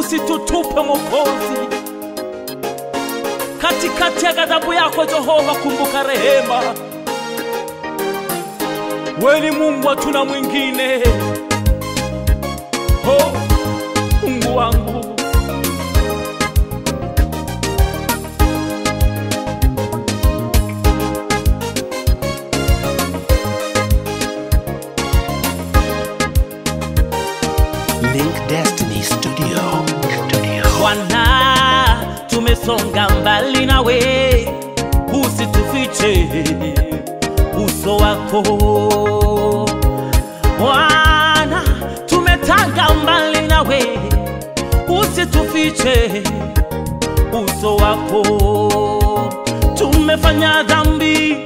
usitutupe Mwokozi. Katikati ya ghadhabu yako Jehova, kumbuka rehema. Wewe ni Mungu, hatuna mwingine. Oh, Mungu wangu. Link Destiny Studio. Bwana, tumesonga mbali nawe, usitufiche uso wako. Bwana, tumetanga mbali nawe, usitufiche uso wako. Tumefanya dhambi,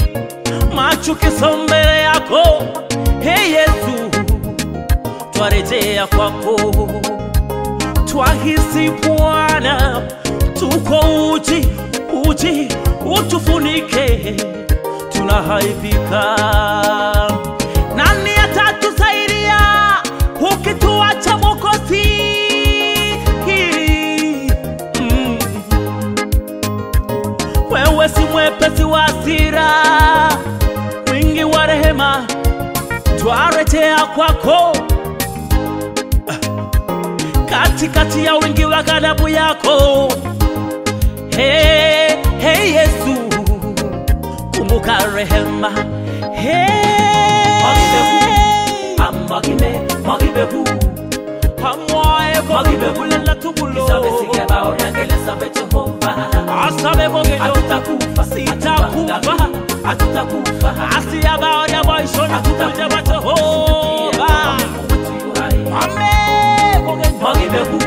machukizo mbele yako. Hey Yesu, twarejea kwako. Twahisi Bwana, tuko uji, utufunike, tunahaibika. Nani atatusaidia ukituacha Mwokozi? Wewe si mwepesi wa hasira, mwingi wa rehema, twarejea kwako. Katikati ya wingi wa ghadhabu yako, hey Yesu, kumbuka rehema. Magibebu Magibebu lala tubulo Isabesikia baori angele sabe Jehova. Asabe bogelo Atutakufa Sitakufa Atutakufa Asia baori ya boishoni Atutakufa Jehova. Amen. Magibebu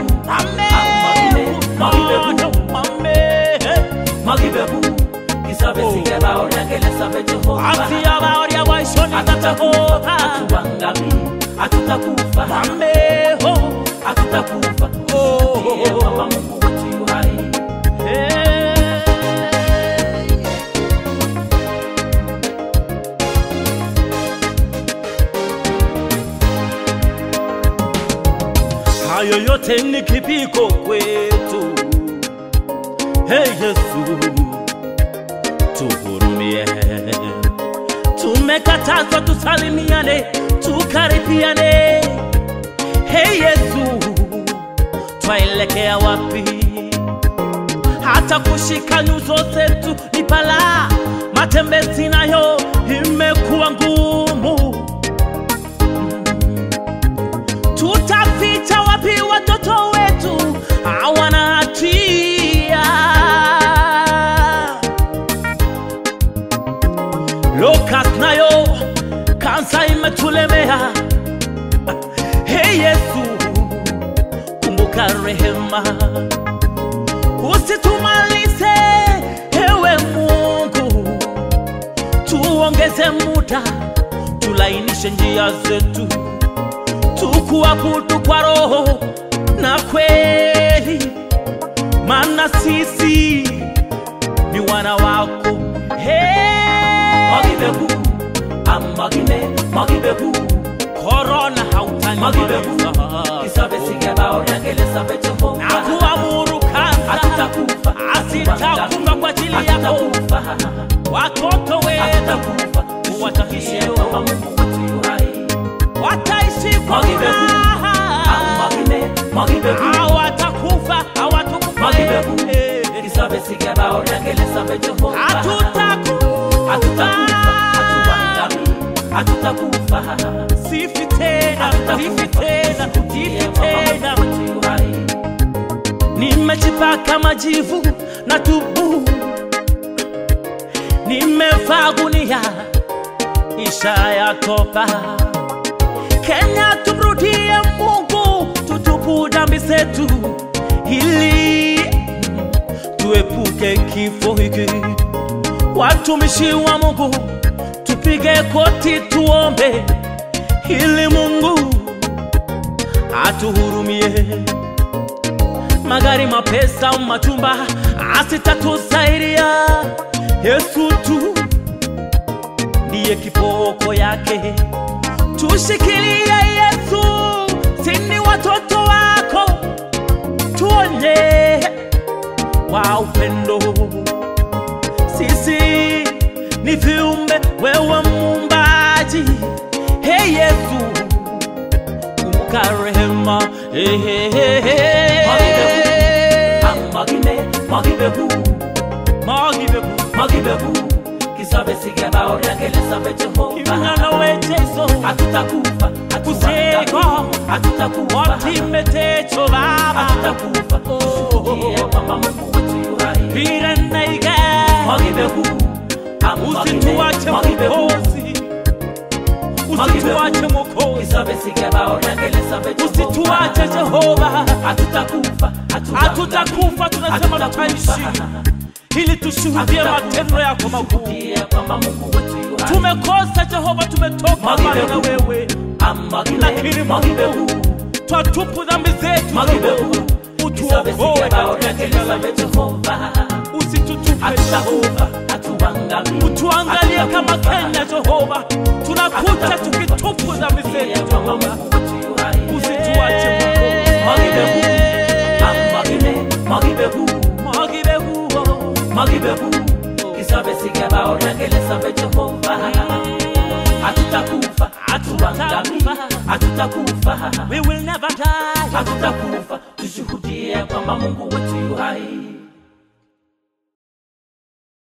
Magibebu Isabesikia baori angele sabe Jehova. Asia baori ya boishoni Jehova. Atuangami Atutakufa Ameho Atutakufa Mama Mungu wetu yu hai. Hayo yote ni kipiko kwetu. Hey Yesu, tuhurumie. Tumekatazwa tusalimiane, tukaribiane. Hey Yesu, twaelekea wapi? Hata kushika nyuso zetu ni balaa, matembezi nayo imekuwa ngumu. Tutaficha wapi watoto wetu hawana hatia? Lokas nayo kansa imetulemea. Hey Yesu, kumbuka rehema, usitumalize ewe Mungu. Tuongeze muda, tulainishe njia zetu, tukuabudu kwa roho na kweli, maana sisi ni wana wako. Magibebu Magibebu Corona hautani Magibebu Isabesikia baori angele sabe Jehova. Nakuamuru kansa Atutakufa Asitakufa kwa ajili yako. Watoto wetu wataishi Mama Mungu wetu yu hai. Wataishi kwa Magibebu hawatakufa Magibebu Isabesikia baori angele sabe Jehova. Atutakufa sifi tena. Nimejipaka majivu na tubu, nimevaa gunia ishaya toba. Kenya tumrudie Mungu, tutubu dhambi zetu ili tuepuke kifo hiki. Watumishi wa Mungu, tupige koti tuombe ili Mungu atuhurumie. Magari, mapesa, machumba asitatusaidia. Yesu tu ndiye kiboko yake. Tushikilie Yesu, sisi watoto wako. tuone wa upendo. Sisi ni viumbe wewe muumbaji. Hey Yesu, kumbuka rehema. Magibebu kisabe sigeba oriangeleza Jehova. Kimwana wechezo Hatutakufa, kuseko hatutakufa, watimetecho baba hatutakufa. Tushuhudie kwamba Mungu wetu yu hai. Pira naige Magibebu, usituache Mwokozi, usituache Mwokozi, kisabe sigeba oriangeleza Jehova. usituache Jehova. Hatutakufa, Hatutakufa, tunasema tutaishi ili tushuhudie matendo yako makuu. Tumekosa Jehova, tumetoka mbali na wewe. Lakini Mungu, twatupu dhambi zetu Jehova, utuokoe katika jina la Jehova. Usitutupe Jehova, utuangalie kama Kenya Jehova, tunakuja tukitupu dhambi zetu Jehova. Usituache Magibebu kisabe sigeba oriangeleza Jehova. Hatutakufa, hatutakufa, we will never die. hatutakufa. Tushuhudie kwamba Mungu wetu